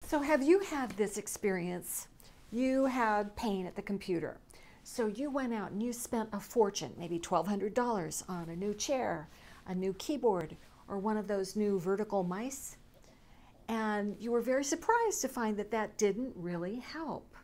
So have you had this experience? You had pain at the computer. So you went out and you spent a fortune, maybe $1,200 on a new chair, a new keyboard, or one of those new vertical mice. And you were very surprised to find that that didn't really help.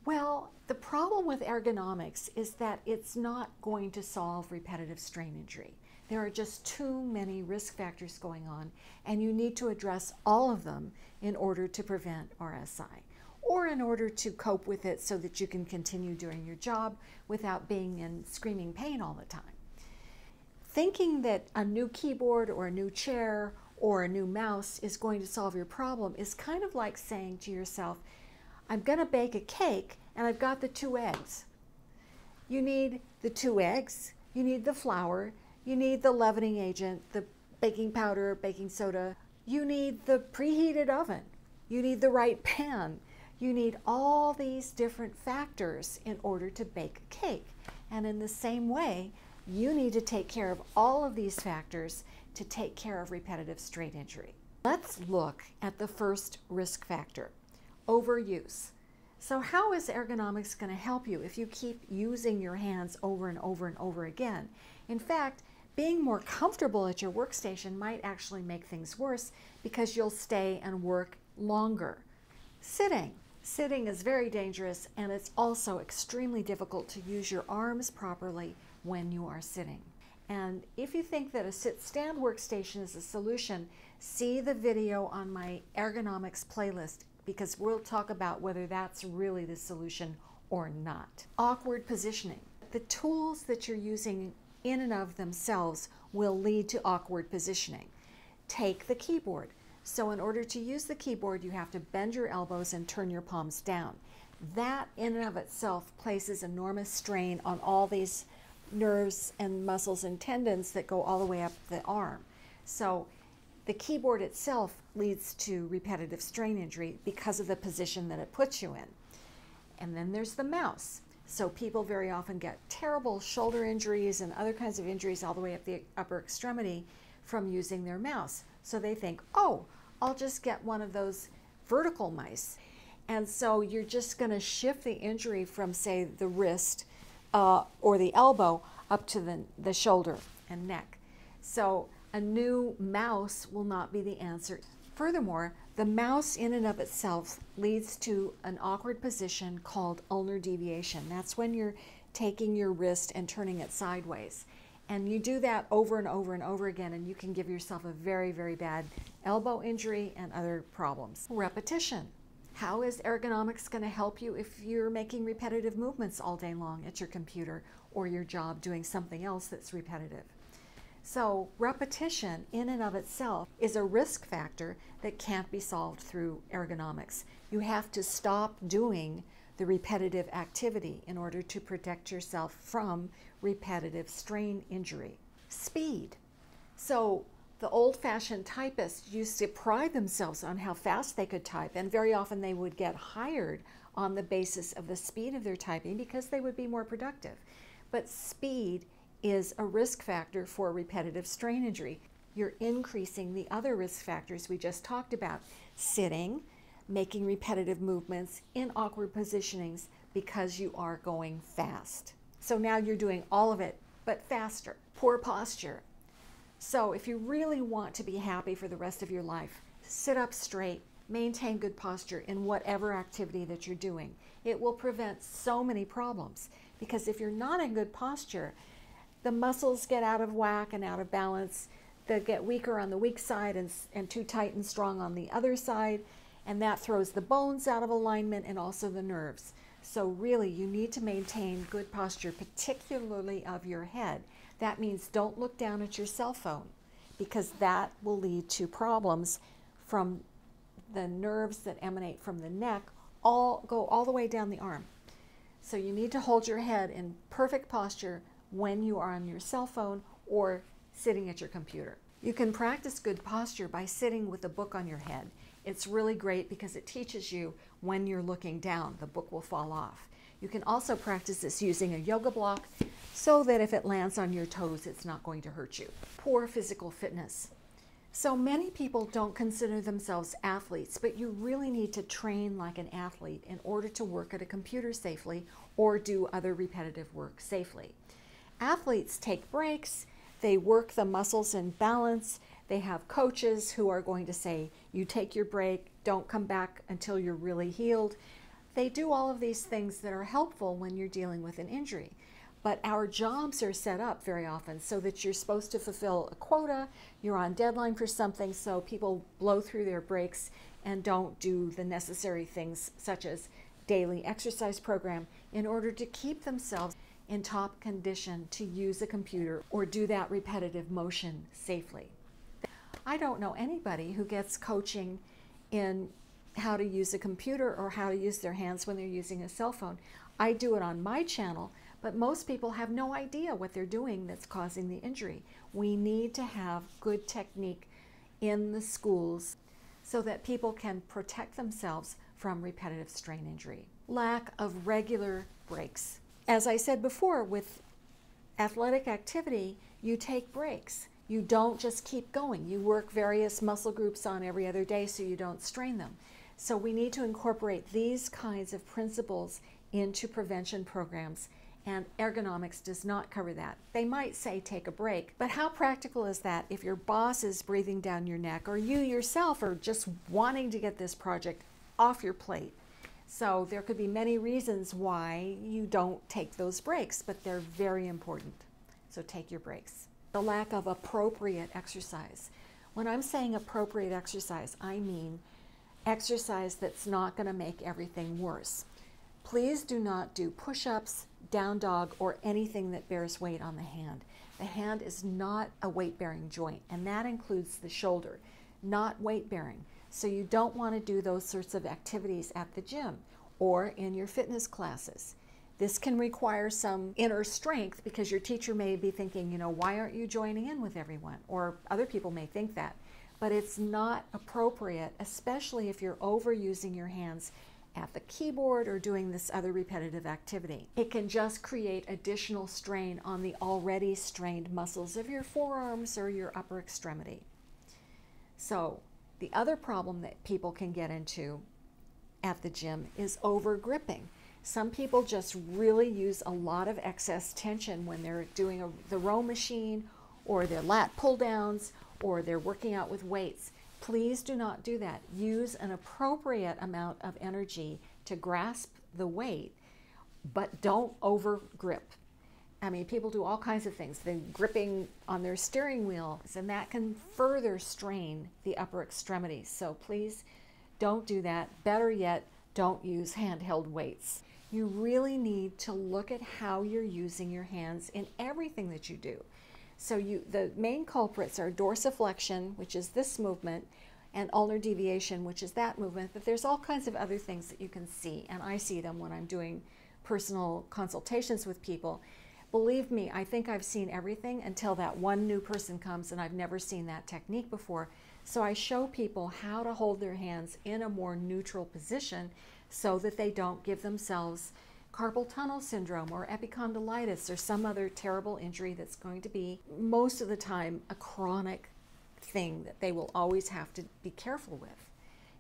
Well, the problem with ergonomics is that it's not going to solve repetitive strain injury. There are just too many risk factors going on, and you need to address all of them in order to prevent RSI, or in order to cope with it so that you can continue doing your job without being in screaming pain all the time. Thinking that a new keyboard or a new chair or a new mouse is going to solve your problem is kind of like saying to yourself, I'm going to bake a cake and I've got the 2 eggs. You need the 2 eggs, you need the flour, you need the leavening agent, the baking powder, baking soda, you need the preheated oven, you need the right pan, you need all these different factors in order to bake a cake. And in the same way, you need to take care of all of these factors to take care of repetitive strain injury. Let's look at the first risk factor, overuse. So how is ergonomics going to help you if you keep using your hands over and over and over again? In fact, being more comfortable at your workstation might actually make things worse because you'll stay and work longer. Sitting is very dangerous, and it's also extremely difficult to use your arms properly when you are sitting. And if you think that a sit-stand workstation is a solution, see the video on my ergonomics playlist, because we'll talk about whether that's really the solution or not. Awkward positioning. The tools that you're using in and of themselves will lead to awkward positioning. Take the keyboard. So in order to use the keyboard, you have to bend your elbows and turn your palms down. That in and of itself places enormous strain on all these nerves and muscles and tendons that go all the way up the arm. So the keyboard itself leads to repetitive strain injury because of the position that it puts you in. And then there's the mouse. So people very often get terrible shoulder injuries and other kinds of injuries all the way up the upper extremity from using their mouse. So they think, oh, I'll just get one of those vertical mice. And so you're just going to shift the injury from, say, the wrist or the elbow up to the shoulder and neck. So a new mouse will not be the answer. Furthermore, the mouse in and of itself leads to an awkward position called ulnar deviation. That's when you're taking your wrist and turning it sideways. And you do that over and over and over again, and you can give yourself a very, very bad elbow injury and other problems. Repetition. How is ergonomics going to help you if you're making repetitive movements all day long at your computer or your job doing something else that's repetitive? So repetition in and of itself is a risk factor that can't be solved through ergonomics. You have to stop doing the repetitive activity in order to protect yourself from repetitive strain injury. Speed. So the old-fashioned typists used to pride themselves on how fast they could type, and very often they would get hired on the basis of the speed of their typing because they would be more productive. But speed is a risk factor for repetitive strain injury. You're increasing the other risk factors we just talked about. Sitting, making repetitive movements in awkward positionings because you are going fast. So now you're doing all of it, but faster. Poor posture. So if you really want to be happy for the rest of your life, sit up straight, maintain good posture in whatever activity that you're doing. It will prevent so many problems, because if you're not in good posture, the muscles get out of whack and out of balance. They get weaker on the weak side and too tight and strong on the other side, and that throws the bones out of alignment and also the nerves. So really, you need to maintain good posture, particularly of your head. That means don't look down at your cell phone, because that will lead to problems from the nerves that emanate from the neck, go all the way down the arm. So you need to hold your head in perfect posture when you are on your cell phone or sitting at your computer. You can practice good posture by sitting with a book on your head. It's really great because it teaches you when you're looking down, the book will fall off. You can also practice this using a yoga block so that if it lands on your toes, it's not going to hurt you. Poor physical fitness. So many people don't consider themselves athletes, but you really need to train like an athlete in order to work at a computer safely or do other repetitive work safely. Athletes take breaks, they work the muscles in balance, they have coaches who are going to say, you take your break, don't come back until you're really healed. They do all of these things that are helpful when you're dealing with an injury. But our jobs are set up very often so that you're supposed to fulfill a quota, you're on deadline for something, so people blow through their breaks and don't do the necessary things such as daily exercise program in order to keep themselves in top condition to use a computer or do that repetitive motion safely. I don't know anybody who gets coaching in how to use a computer or how to use their hands when they're using a cell phone. I do it on my channel, but most people have no idea what they're doing that's causing the injury. We need to have good technique in the schools so that people can protect themselves from repetitive strain injury. Lack of regular breaks. As I said before, with athletic activity, you take breaks. You don't just keep going. You work various muscle groups on every other day so you don't strain them. So we need to incorporate these kinds of principles into prevention programs, and ergonomics does not cover that. They might say take a break, but how practical is that if your boss is breathing down your neck or you yourself are just wanting to get this project off your plate? So there could be many reasons why you don't take those breaks, but they're very important. So take your breaks. The lack of appropriate exercise. When I'm saying appropriate exercise, I mean exercise that's not going to make everything worse. Please do not do push-ups, down dog, or anything that bears weight on the hand. The hand is not a weight-bearing joint, and that includes the shoulder, not weight-bearing. So you don't want to do those sorts of activities at the gym or in your fitness classes. This can require some inner strength because your teacher may be thinking, you know, why aren't you joining in with everyone? Or other people may think that. But it's not appropriate, especially if you're overusing your hands at the keyboard or doing this other repetitive activity. It can just create additional strain on the already strained muscles of your forearms or your upper extremity. So the other problem that people can get into at the gym is over gripping. Some people just really use a lot of excess tension when they're doing the row machine or their lat pull downs or they're working out with weights. Please do not do that. Use an appropriate amount of energy to grasp the weight, but don't over grip. I mean, people do all kinds of things. They're gripping on their steering wheel, and that can further strain the upper extremities. So please don't do that. Better yet, don't use handheld weights. You really need to look at how you're using your hands in everything that you do. So the main culprits are dorsiflexion, which is this movement, and ulnar deviation, which is that movement, but there's all kinds of other things that you can see, and I see them when I'm doing personal consultations with people. Believe me, I think I've seen everything until that one new person comes and I've never seen that technique before. So I show people how to hold their hands in a more neutral position so that they don't give themselves carpal tunnel syndrome or epicondylitis or some other terrible injury that's going to be, most of the time, a chronic thing that they will always have to be careful with.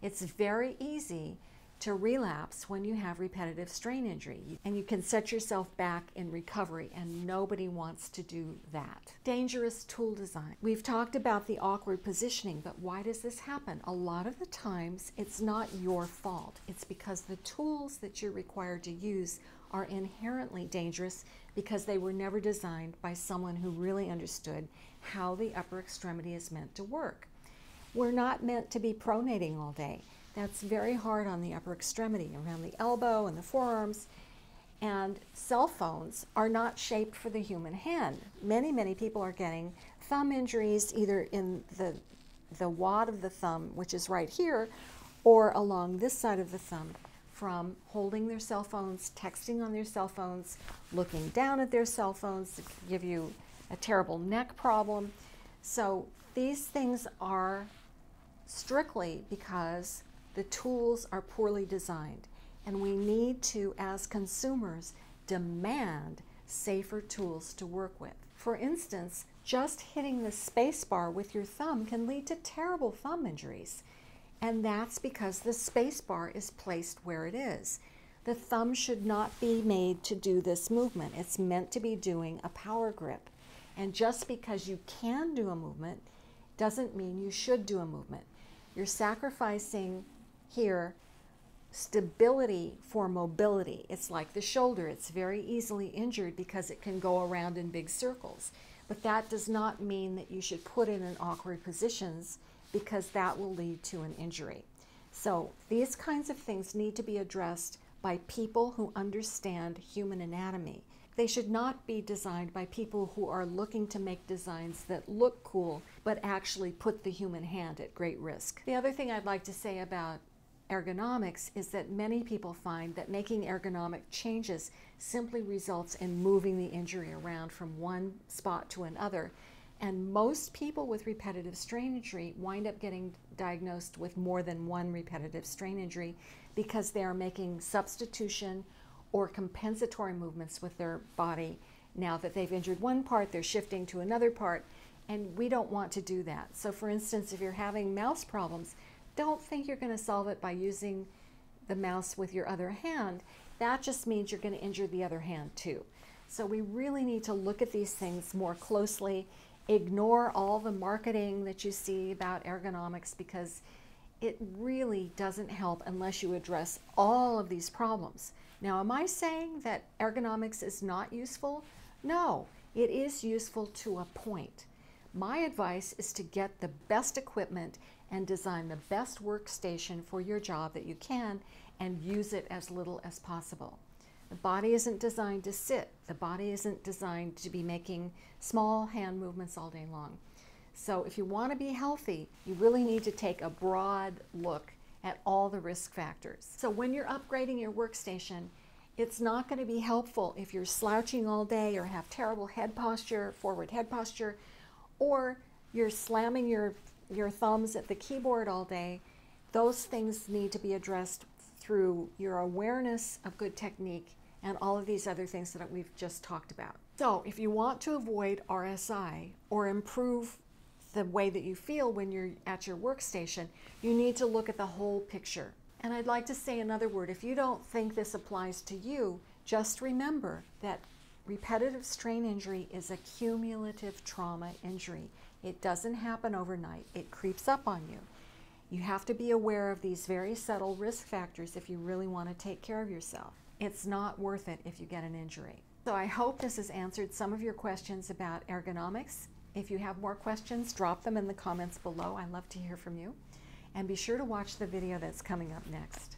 It's very easy to relapse when you have repetitive strain injury, and you can set yourself back in recovery, and nobody wants to do that. Dangerous tool design. We've talked about the awkward positioning, but why does this happen? A lot of the times it's not your fault. It's because the tools that you're required to use are inherently dangerous because they were never designed by someone who really understood how the upper extremity is meant to work. We're not meant to be pronating all day. That's very hard on the upper extremity, around the elbow and the forearms. And cell phones are not shaped for the human hand. Many people are getting thumb injuries either in the wad of the thumb, which is right here, or along this side of the thumb from holding their cell phones, texting on their cell phones, looking down at their cell phones to give you a terrible neck problem. So these things are strictly because the tools are poorly designed, and we need to, as consumers, demand safer tools to work with. For instance, just hitting the space bar with your thumb can lead to terrible thumb injuries. And that's because the space bar is placed where it is. The thumb should not be made to do this movement. It's meant to be doing a power grip. And just because you can do a movement doesn't mean you should do a movement. You're sacrificing here stability for mobility. It's like the shoulder. It's very easily injured because it can go around in big circles. But that does not mean that you should put it in awkward positions, because that will lead to an injury. So these kinds of things need to be addressed by people who understand human anatomy. They should not be designed by people who are looking to make designs that look cool, but actually put the human hand at great risk. The other thing I'd like to say about ergonomics is that many people find that making ergonomic changes simply results in moving the injury around from one spot to another. And most people with repetitive strain injury wind up getting diagnosed with more than one repetitive strain injury because they are making substitution or compensatory movements with their body. Now that they've injured one part, they're shifting to another part, and we don't want to do that. So for instance, if you're having mouse problems, don't think you're going to solve it by using the mouse with your other hand. That just means you're going to injure the other hand too. So we really need to look at these things more closely. Ignore all the marketing that you see about ergonomics, because it really doesn't help unless you address all of these problems. Now, am I saying that ergonomics is not useful? No, it is useful to a point. My advice is to get the best equipment and design the best workstation for your job that you can, and use it as little as possible. The body isn't designed to sit. The body isn't designed to be making small hand movements all day long. So if you want to be healthy, you really need to take a broad look at all the risk factors. So when you're upgrading your workstation, it's not going to be helpful if you're slouching all day or have terrible head posture, forward head posture, or you're slamming your thumbs at the keyboard all day. Those things need to be addressed through your awareness of good technique and all of these other things that we've just talked about. So if you want to avoid RSI or improve the way that you feel when you're at your workstation, you need to look at the whole picture. And I'd like to say another word. If you don't think this applies to you, just remember that repetitive strain injury is a cumulative trauma injury. It doesn't happen overnight. It creeps up on you. You have to be aware of these very subtle risk factors if you really want to take care of yourself. It's not worth it if you get an injury. So I hope this has answered some of your questions about ergonomics. If you have more questions, drop them in the comments below. I love to hear from you. And be sure to watch the video that's coming up next.